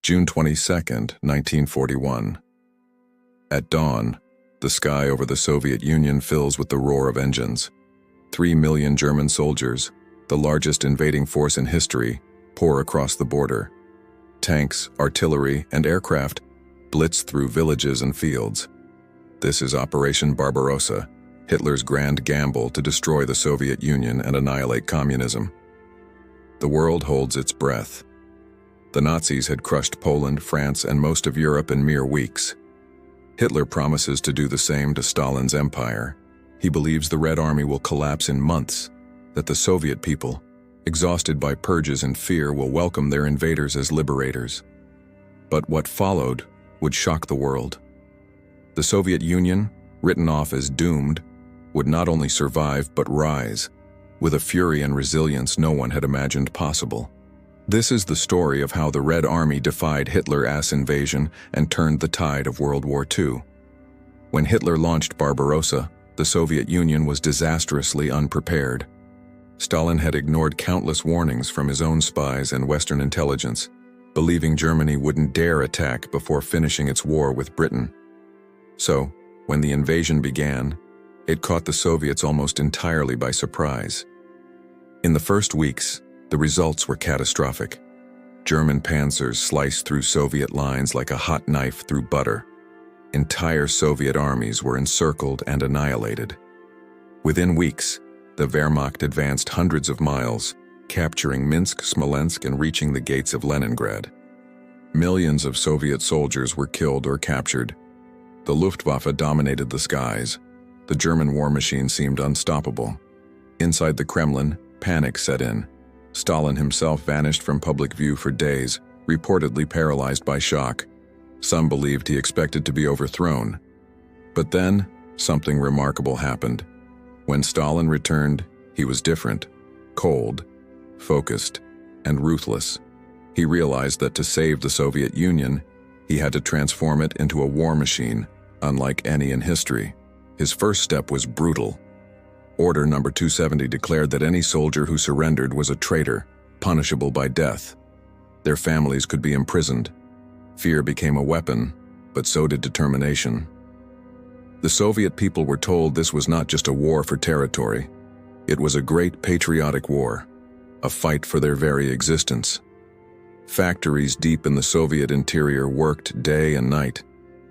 June 22, 1941. At dawn, the sky over the Soviet Union fills with the roar of engines. 3 million German soldiers, the largest invading force in history, pour across the border. Tanks, artillery, and aircraft blitz through villages and fields. This is Operation Barbarossa, Hitler's grand gamble to destroy the Soviet Union and annihilate communism. The world holds its breath. The Nazis had crushed Poland, France, and most of Europe in mere weeks. Hitler promises to do the same to Stalin's empire. He believes the Red Army will collapse in months, that the Soviet people, exhausted by purges and fear, will welcome their invaders as liberators. But what followed would shock the world. The Soviet Union, written off as doomed, would not only survive but rise, with a fury and resilience no one had imagined possible. This is the story of how the Red Army defied Hitler's invasion and turned the tide of World War II. When Hitler launched Barbarossa, the Soviet Union was disastrously unprepared. Stalin had ignored countless warnings from his own spies and Western intelligence, believing Germany wouldn't dare attack before finishing its war with Britain. So, when the invasion began, it caught the Soviets almost entirely by surprise. In the first weeks, the results were catastrophic. German panzers sliced through Soviet lines like a hot knife through butter. Entire Soviet armies were encircled and annihilated. Within weeks, the Wehrmacht advanced hundreds of miles, capturing Minsk, Smolensk, and reaching the gates of Leningrad. Millions of Soviet soldiers were killed or captured. The Luftwaffe dominated the skies. The German war machine seemed unstoppable. Inside the Kremlin, panic set in. Stalin himself vanished from public view for days, reportedly paralyzed by shock. Some believed he expected to be overthrown. But then, something remarkable happened. When Stalin returned, he was different, cold, focused, and ruthless. He realized that to save the Soviet Union, he had to transform it into a war machine, unlike any in history. His first step was brutal. Order number 270 declared that any soldier who surrendered was a traitor, punishable by death. Their families could be imprisoned. Fear became a weapon, but so did determination. The Soviet people were told this was not just a war for territory. It was a great patriotic war, a fight for their very existence. Factories deep in the Soviet interior worked day and night,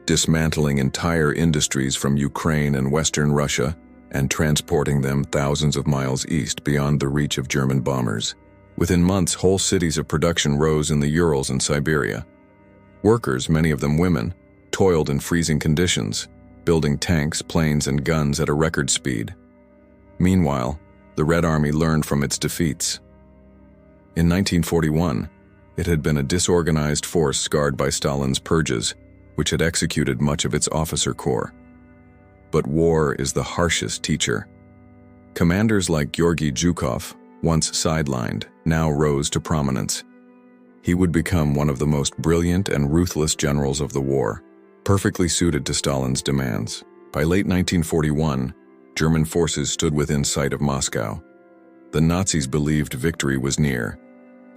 dismantling entire industries from Ukraine and Western Russia and transporting them thousands of miles east beyond the reach of German bombers. Within months, whole cities of production rose in the Urals and Siberia. Workers, many of them women, toiled in freezing conditions, building tanks, planes, and guns at a record speed. Meanwhile, the Red Army learned from its defeats. In 1941, it had been a disorganized force scarred by Stalin's purges, which had executed much of its officer corps. But war is the harshest teacher. Commanders like Georgy Zhukov, once sidelined, now rose to prominence. He would become one of the most brilliant and ruthless generals of the war, perfectly suited to Stalin's demands. By late 1941, German forces stood within sight of Moscow. The Nazis believed victory was near.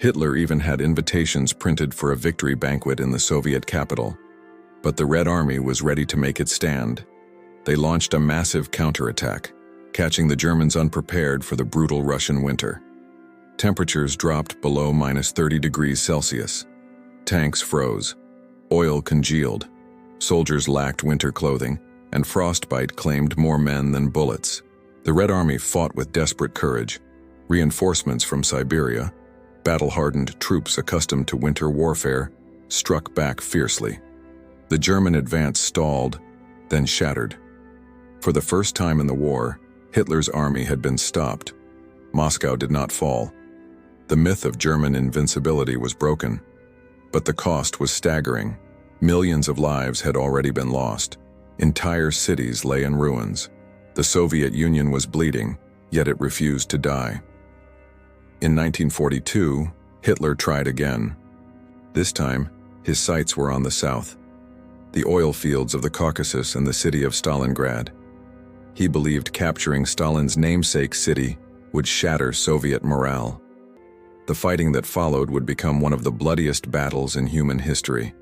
Hitler even had invitations printed for a victory banquet in the Soviet capital. But the Red Army was ready to make its stand. They launched a massive counterattack, catching the Germans unprepared for the brutal Russian winter. Temperatures dropped below -30 degrees Celsius. Tanks froze. Oil congealed. Soldiers lacked winter clothing, and frostbite claimed more men than bullets. The Red Army fought with desperate courage. Reinforcements from Siberia, battle-hardened troops accustomed to winter warfare, struck back fiercely. The German advance stalled, then shattered. For the first time in the war, Hitler's army had been stopped. Moscow did not fall. The myth of German invincibility was broken. But the cost was staggering. Millions of lives had already been lost. Entire cities lay in ruins. The Soviet Union was bleeding, yet it refused to die. In 1942, Hitler tried again. This time, his sights were on the south, the oil fields of the Caucasus and the city of Stalingrad. He believed capturing Stalin's namesake city would shatter Soviet morale. The fighting that followed would become one of the bloodiest battles in human history.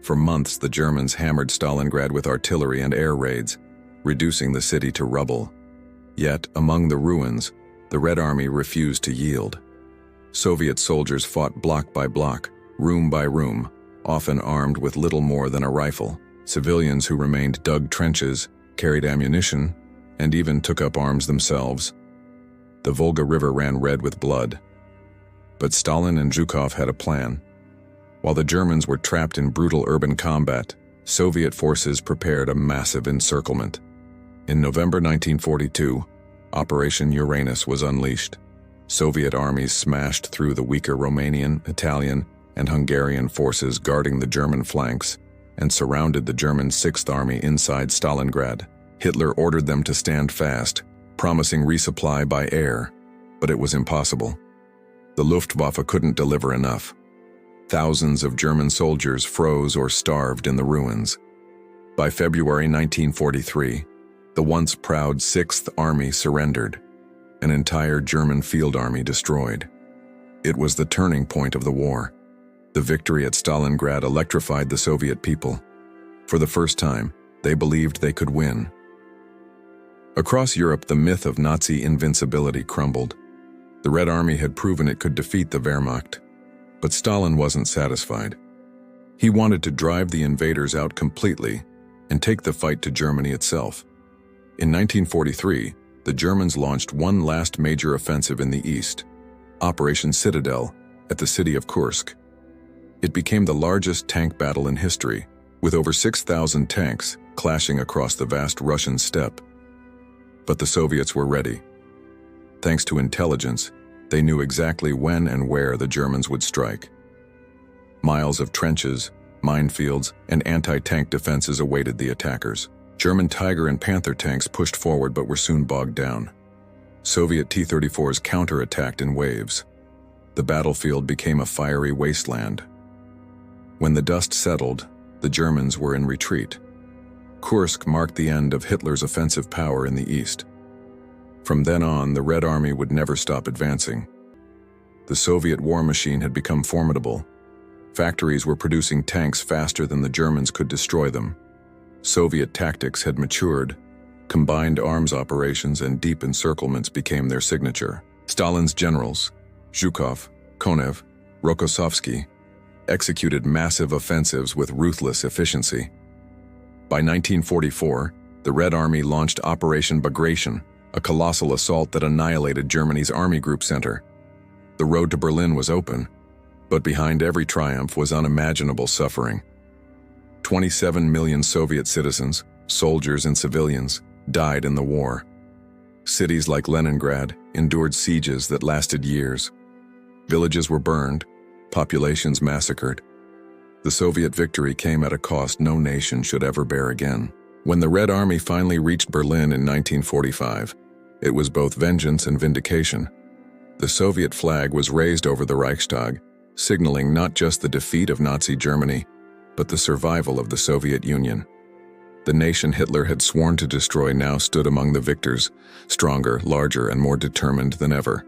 For months, the Germans hammered Stalingrad with artillery and air raids, reducing the city to rubble. Yet, among the ruins, the Red Army refused to yield. Soviet soldiers fought block by block, room by room, often armed with little more than a rifle. Civilians who remained dug trenches, carried ammunition, and even took up arms themselves. The Volga River ran red with blood. But Stalin and Zhukov had a plan. While the Germans were trapped in brutal urban combat, Soviet forces prepared a massive encirclement. In November 1942, Operation Uranus was unleashed. Soviet armies smashed through the weaker Romanian, Italian, and Hungarian forces guarding the German flanks and surrounded the German Sixth Army inside Stalingrad. Hitler ordered them to stand fast, promising resupply by air, but it was impossible. The Luftwaffe couldn't deliver enough. Thousands of German soldiers froze or starved in the ruins. By February 1943, the once proud Sixth Army surrendered, an entire German field army destroyed. It was the turning point of the war. The victory at Stalingrad electrified the Soviet people. For the first time, they believed they could win. Across Europe, the myth of Nazi invincibility crumbled. The Red Army had proven it could defeat the Wehrmacht. But Stalin wasn't satisfied. He wanted to drive the invaders out completely and take the fight to Germany itself. In 1943, the Germans launched one last major offensive in the east, Operation Citadel, at the city of Kursk. It became the largest tank battle in history, with over 6,000 tanks clashing across the vast Russian steppe. But the Soviets were ready. Thanks to intelligence, they knew exactly when and where the Germans would strike. Miles of trenches, minefields, and anti-tank defenses awaited the attackers. German Tiger and Panther tanks pushed forward but were soon bogged down. Soviet T-34s counterattacked in waves. The battlefield became a fiery wasteland. When the dust settled, the Germans were in retreat. Kursk marked the end of Hitler's offensive power in the east. From then on, the Red Army would never stop advancing. The Soviet war machine had become formidable. Factories were producing tanks faster than the Germans could destroy them. Soviet tactics had matured. Combined arms operations and deep encirclements became their signature. Stalin's generals, Zhukov, Konev, Rokossovsky, executed massive offensives with ruthless efficiency. By 1944, the Red Army launched Operation Barbarossa, a colossal assault that annihilated Germany's Army Group Center. The road to Berlin was open, but behind every triumph was unimaginable suffering. 27 million Soviet citizens, soldiers and civilians, died in the war. Cities like Leningrad endured sieges that lasted years. Villages were burned, populations massacred. The Soviet victory came at a cost no nation should ever bear again. When the Red Army finally reached Berlin in 1945, it was both vengeance and vindication. The Soviet flag was raised over the Reichstag, signaling not just the defeat of Nazi Germany, but the survival of the Soviet Union. The nation Hitler had sworn to destroy now stood among the victors, stronger, larger, and more determined than ever.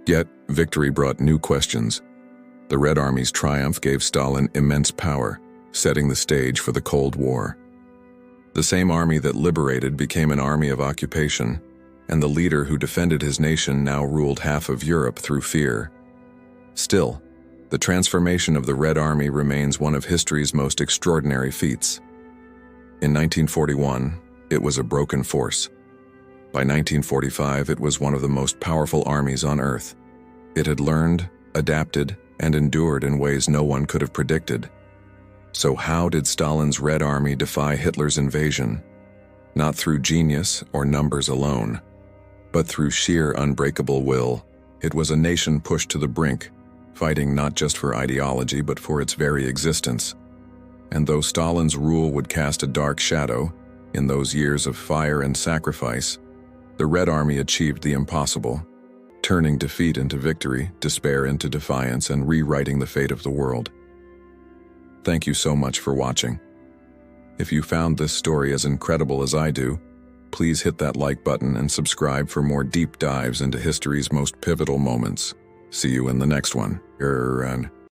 Yet, victory brought new questions. The Red Army's triumph gave Stalin immense power, setting the stage for the Cold War. The same army that liberated became an army of occupation, and the leader who defended his nation now ruled half of Europe through fear. Still, the transformation of the Red Army remains one of history's most extraordinary feats. In 1941, it was a broken force. By 1945, it was one of the most powerful armies on Earth. It had learned, adapted, and endured in ways no one could have predicted. So how did Stalin's Red Army defy Hitler's invasion? Not through genius or numbers alone, but through sheer unbreakable will. It was a nation pushed to the brink, fighting not just for ideology but for its very existence. And though Stalin's rule would cast a dark shadow, in those years of fire and sacrifice, the Red Army achieved the impossible, turning defeat into victory, despair into defiance, and rewriting the fate of the world. Thank you so much for watching. If you found this story as incredible as I do, please hit that like button and subscribe for more deep dives into history's most pivotal moments. See you in the next one. And